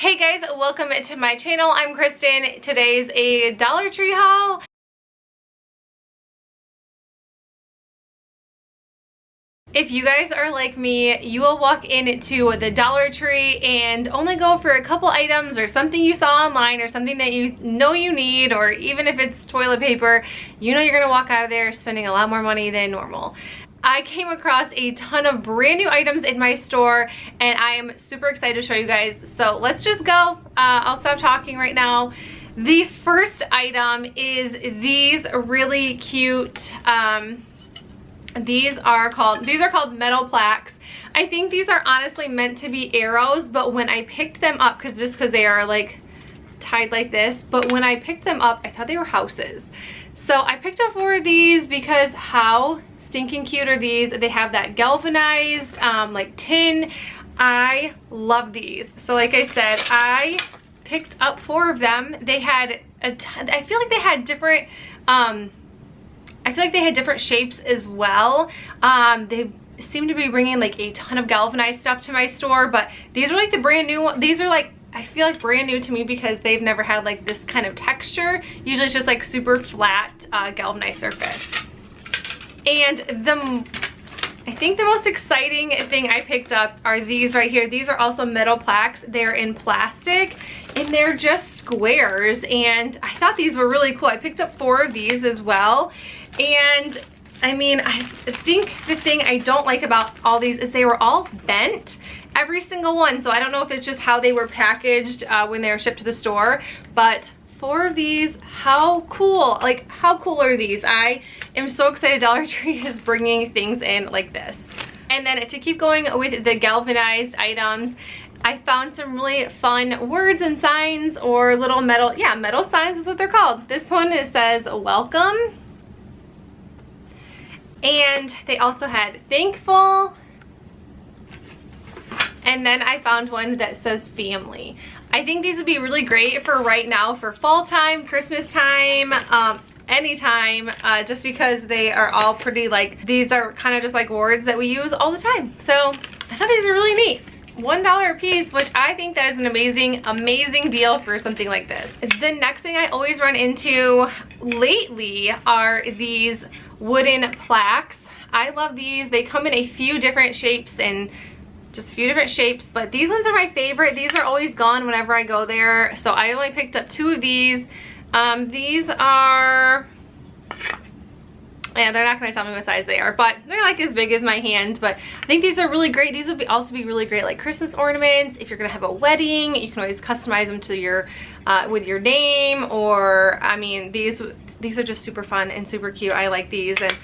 Hey guys, welcome to my channel. I'm Kristen. Today's a Dollar Tree haul. If you guys are like me, you will walk into the Dollar Tree and only go for a couple items or something you saw online or something that you know you need, or even if it's toilet paper, you know you're gonna walk out of there spending a lot more money than normal. I came across a ton of brand new items in my store and I am super excited to show you guys. So let's just go. I'll stop talking right now. The first item is these really cute, these are called metal plaques. I think these are honestly meant to be arrows, but when I picked them up, because they are like tied like this, but when I picked them up, I thought they were houses. So I picked up 4 of these because how stinking cute are these? They have that galvanized like tin. I love these. So like I said, I picked up 4 of them. They had a ton, I feel like they had different shapes as well. They seem to be bringing like a ton of galvanized stuff to my store, but these are like the brand new one. These are like, I feel like brand new to me because they've never had like this kind of texture. Usually it's just like super flat galvanized surface. And I think the most exciting thing I picked up are these right here. These are also metal plaques. They're in plastic and they're just squares, and I thought these were really cool. I picked up 4 of these as well, and I mean, I think the thing I don't like about all these is they were all bent, every single one. So I don't know if it's just how they were packaged when they were shipped to the store, but 4 of these, how cool. Like, how cool are these? I am so excited Dollar Tree is bringing things in like this. And then to keep going with the galvanized items, I found some really fun words and signs, or little metal, yeah, metal signs is what they're called. This one, it says welcome. And they also had thankful. And then I found one that says family. I think these would be really great for right now, for fall time, Christmas time, anytime, just because they are all pretty, like, these are kind of just like words that we use all the time. So I thought these were really neat. $1 a piece, which I think that is an amazing deal for something like this. The next thing I always run into lately are these wooden plaques. I love these. They come in a few different shapes and just a few different shapes, but these ones are my favorite. These are always gone whenever I go there, so I only picked up 2 of these. These are, yeah, they're not gonna tell me what size they are, but they're like as big as my hand. But I think these are really great. These would also be really great like Christmas ornaments. If you're gonna have a wedding, you can always customize them to your with your name, or I mean, these are just super fun and super cute. I like these, and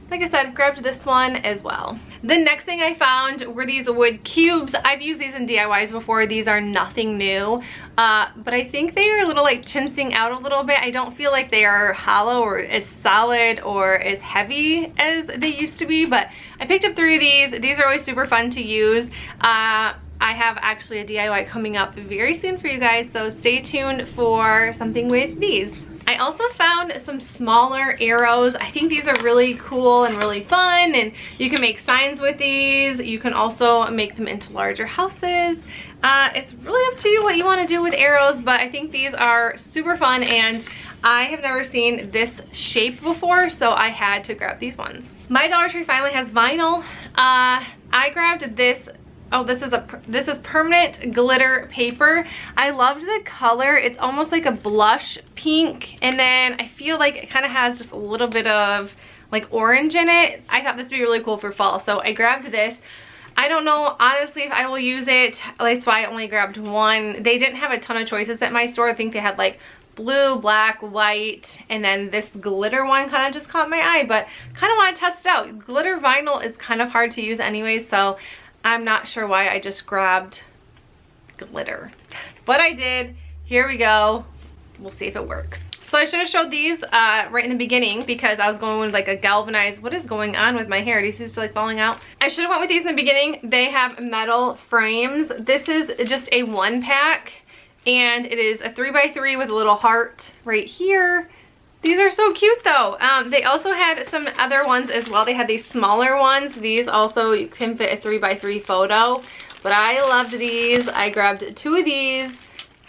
like I said, grabbed this one as well. The next thing I found were these wood cubes. I've used these in DIYs before. These are nothing new, but I think they are a little like chinsing out a little bit. I don't feel like they are hollow or as solid or as heavy as they used to be, but I picked up 3 of these. These are always super fun to use. I have actually a DIY coming up very soon for you guys, so stay tuned for something with these. I also found some smaller arrows. I think these are really cool and really fun, and you can make signs with these. You can also make them into larger houses. It's really up to you what you want to do with arrows, but I think these are super fun, and I have never seen this shape before, so I had to grab these ones. My Dollar Tree finally has vinyl. I grabbed this. Oh, this is permanent glitter paper. I loved the color. It's almost like a blush pink, and then I feel like it kind of has just a little bit of like orange in it. I thought this would be really cool for fall, so I grabbed this. I don't know honestly if I will use it. That's why I only grabbed 1. They didn't have a ton of choices at my store. I think they had like blue, black, white, and then this glitter one kind of just caught my eye, but kind of want to test it out. Glitter vinyl is kind of hard to use anyway, so I'm not sure why I just grabbed glitter, but I did. Here we go. We'll see if it works. So I should have showed these right in the beginning because I was going with like a galvanized. What is going on with my hair? Do you see it's like falling out? I should have went with these in the beginning. They have metal frames. This is just a 1-pack, and it is a 3x3 with a little heart right here. These are so cute though. They also had some other ones as well. They had these smaller ones. These also, you can fit a 3x3 photo, but I loved these. I grabbed 2 of these.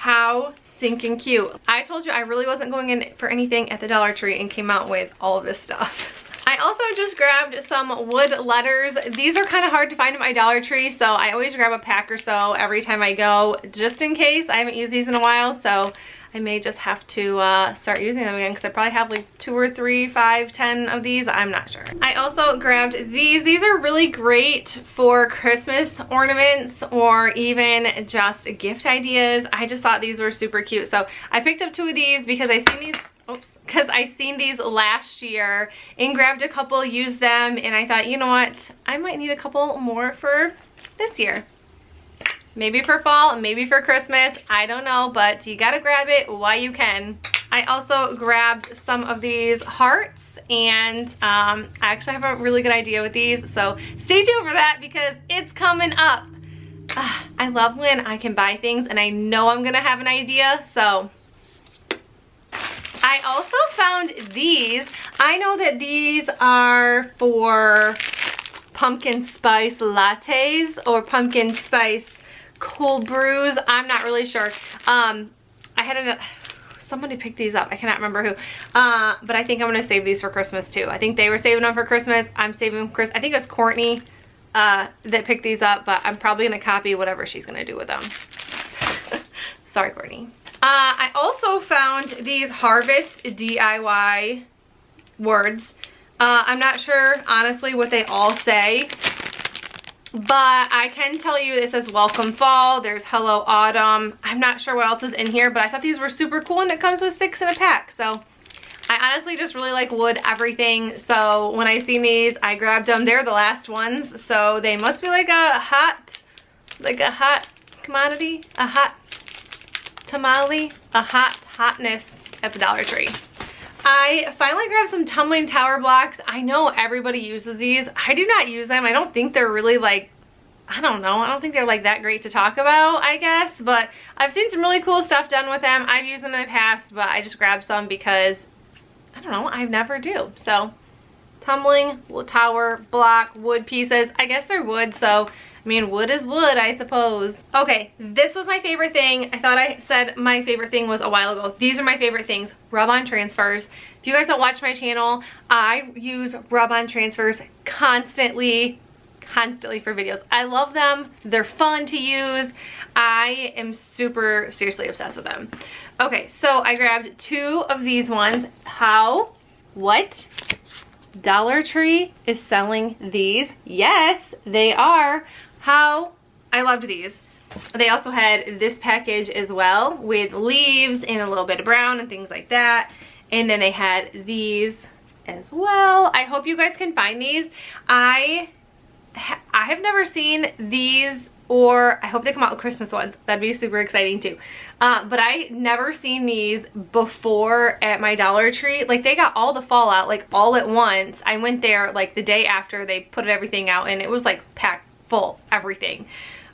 How stinking cute. I told you I really wasn't going in for anything at the Dollar Tree and came out with all of this stuff. I also just grabbed some wood letters. These are kind of hard to find at my Dollar Tree, so I always grab a pack or so every time I go, just in case. I haven't used these in a while, so I may just have to start using them again, because I probably have like 2 or 3, 5, 10 of these. I'm not sure. I also grabbed these. These are really great for Christmas ornaments or even just gift ideas. I just thought these were super cute. So I picked up 2 of these because I seen these, because I seen these last year and grabbed a couple, used them, and I thought, you know what, I might need a couple more for this year. Maybe for fall, maybe for Christmas, I don't know, but you gotta grab it while you can. I also grabbed some of these hearts, and I actually have a really good idea with these, so stay tuned for that because it's coming up. I love when I can buy things and I know I'm gonna have an idea, so. I also found these. I know that these are for pumpkin spice lattes or pumpkin spice cold brews. I'm not really sure. I had somebody picked these up. I cannot remember who. But I think I'm gonna save these for Christmas too. I think they were saving them for Christmas. I'm saving them for Christmas. I think it was Courtney that picked these up, but I'm probably gonna copy whatever she's gonna do with them. Sorry, Courtney. I also found these Harvest DIY words. I'm not sure, honestly, what they all say, but I can tell you it says welcome fall, there's hello autumn. I'm not sure what else is in here, but I thought these were super cool, and it comes with 6 in a pack. So I honestly just really like wood everything, so when I seen these, I grabbed them. They're the last ones, so they must be like a hot commodity, a hot tamale, a hotness at the Dollar Tree. I finally grabbed some tumbling tower blocks. I know everybody uses these. I do not use them. I don't think they're really like, I don't know. I don't think they're like that great to talk about, I guess. But I've seen some really cool stuff done with them. I've used them in the past, but I just grabbed some because, I don't know, I never do. So, tumbling, tower, block, wood pieces. I guess they're wood, so I mean, wood is wood, I suppose. Okay, this was my favorite thing. I thought I said my favorite thing was a while ago. These are my favorite things, rub-on transfers. If you guys don't watch my channel, I use rub-on transfers constantly for videos. I love them. They're fun to use. I am super seriously obsessed with them. Okay, so I grabbed 2 of these ones. What? Dollar Tree is selling these? Yes, they are. I loved these. They also had this package as well with leaves and a little bit of brown and things like that. And then they had these as well. I hope you guys can find these. I have never seen these, or I hope they come out with Christmas ones. That'd be super exciting too. But I never seen these before at my Dollar Tree. Like, they got all the fall out like all at once. I went there like the day after they put everything out, and it was like packed full, everything.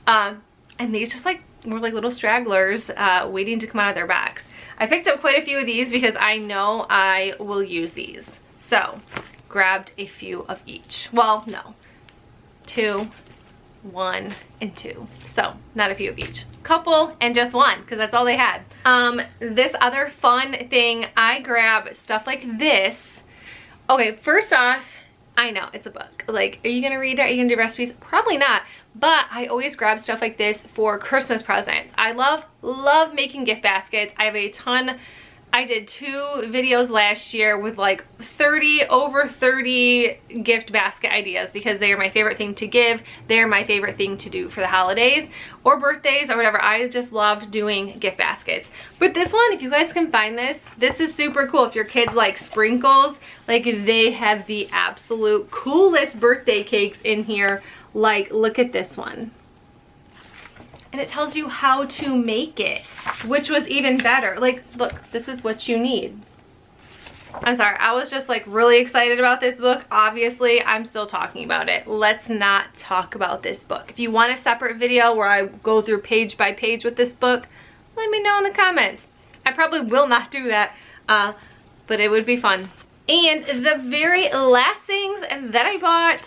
And these just like were like little stragglers waiting to come out of their bags. I picked up quite a few of these because I know I will use these. So grabbed a few of each. Well, no, 2, 1, and 2. So not a few of each, couple and just 1, because that's all they had. This other fun thing, I grab stuff like this. Okay, first off, I know it's a book. Like, are you gonna read it? Are you gonna do recipes? Probably not, but I always grab stuff like this for Christmas presents. I love making gift baskets. I have a ton. I did 2 videos last year with like over 30 gift basket ideas, because they are my favorite thing to give. They're my favorite thing to do for the holidays or birthdays or whatever. I just love doing gift baskets. But this one, if you guys can find this is super cool. If your kids like sprinkles, like, they have the absolute coolest birthday cakes in here. Like, look at this one. And it tells you how to make it, which was even better. Like, look, this is what you need. I'm sorry, I was just like really excited about this book. Obviously, I'm still talking about it. Let's not talk about this book. If you want a separate video where I go through page by page with this book, let me know in the comments. I probably will not do that, but it would be fun. And the very last things that I bought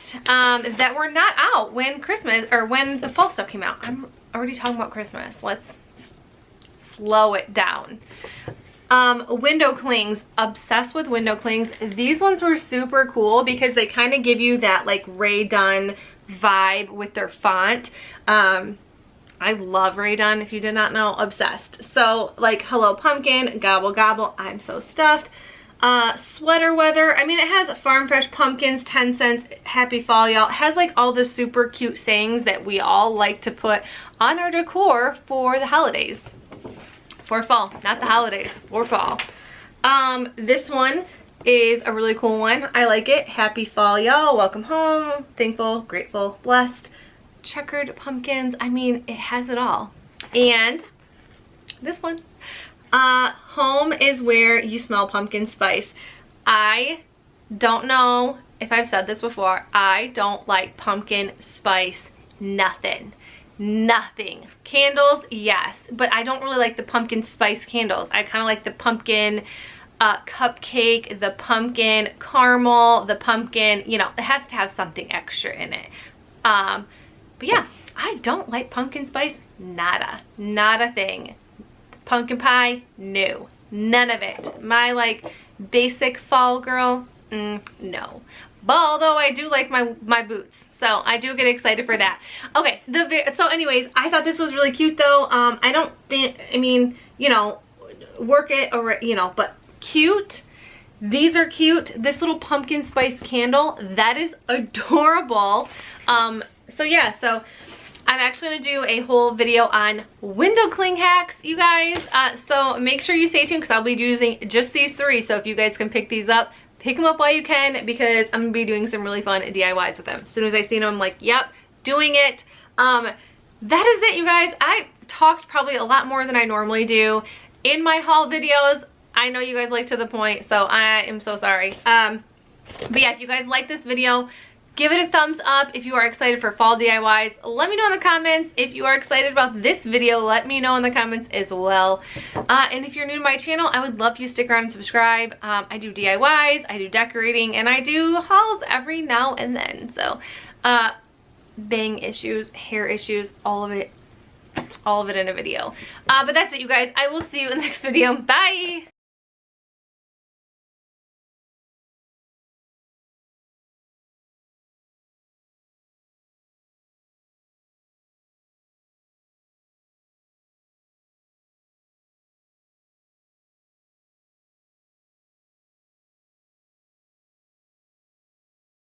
that were not out when Christmas, or when the fall stuff came out. I'm already talking about Christmas. Let's slow it down. Window clings, obsessed with window clings. These ones were super cool because they kind of give you that like Rae Dunn vibe with their font. I love Rae Dunn, if you did not know, obsessed. So like Hello Pumpkin, Gobble Gobble, I'm so stuffed. Sweater weather, I mean it has farm fresh pumpkins, 10 cents, happy fall y'all. It has like all the super cute sayings that we all like to put on our decor for the holidays. For fall, not the holidays, for fall. This one is a really cool one. I like it. Happy fall y'all, welcome home, thankful, grateful, blessed. Checkered pumpkins, I mean it has it all. And this one, home is where you smell pumpkin spice. I don't know if I've said this before, I don't like pumpkin spice nothing. Candles, yes, but I don't really like the pumpkin spice candles. I kind of like the pumpkin cupcake, the pumpkin caramel, the pumpkin, you know, it has to have something extra in it. But yeah, I don't like pumpkin spice, nada, not a thing. Pumpkin pie, no, none of it. My like basic fall girl, no. But although I do like my boots, so I do get excited for that. Okay, so anyways, I thought this was really cute though. I don't think, I mean, you know, work it or, you know, but cute. These are cute. This little pumpkin spice candle, that is adorable. So yeah, so I'm actually gonna do a whole video on window cling hacks, you guys. So make sure you stay tuned because I'll be using just these 3. So if you guys can pick these up, pick them up while you can because I'm gonna be doing some really fun DIYs with them. As soon as I see them, I'm like, yep, doing it. That is it, you guys. I talked probably a lot more than I normally do in my haul videos. I know you guys like to the point, so I am so sorry. But yeah, if you guys like this video, give it a thumbs up. If you are excited for fall DIYs, let me know in the comments. If you are excited about this video, let me know in the comments as well. And if you're new to my channel, I would love for you to stick around and subscribe. I do DIYs, I do decorating, and I do hauls every now and then. So bang issues, hair issues, all of it in a video. But that's it, you guys. I will see you in the next video. Bye!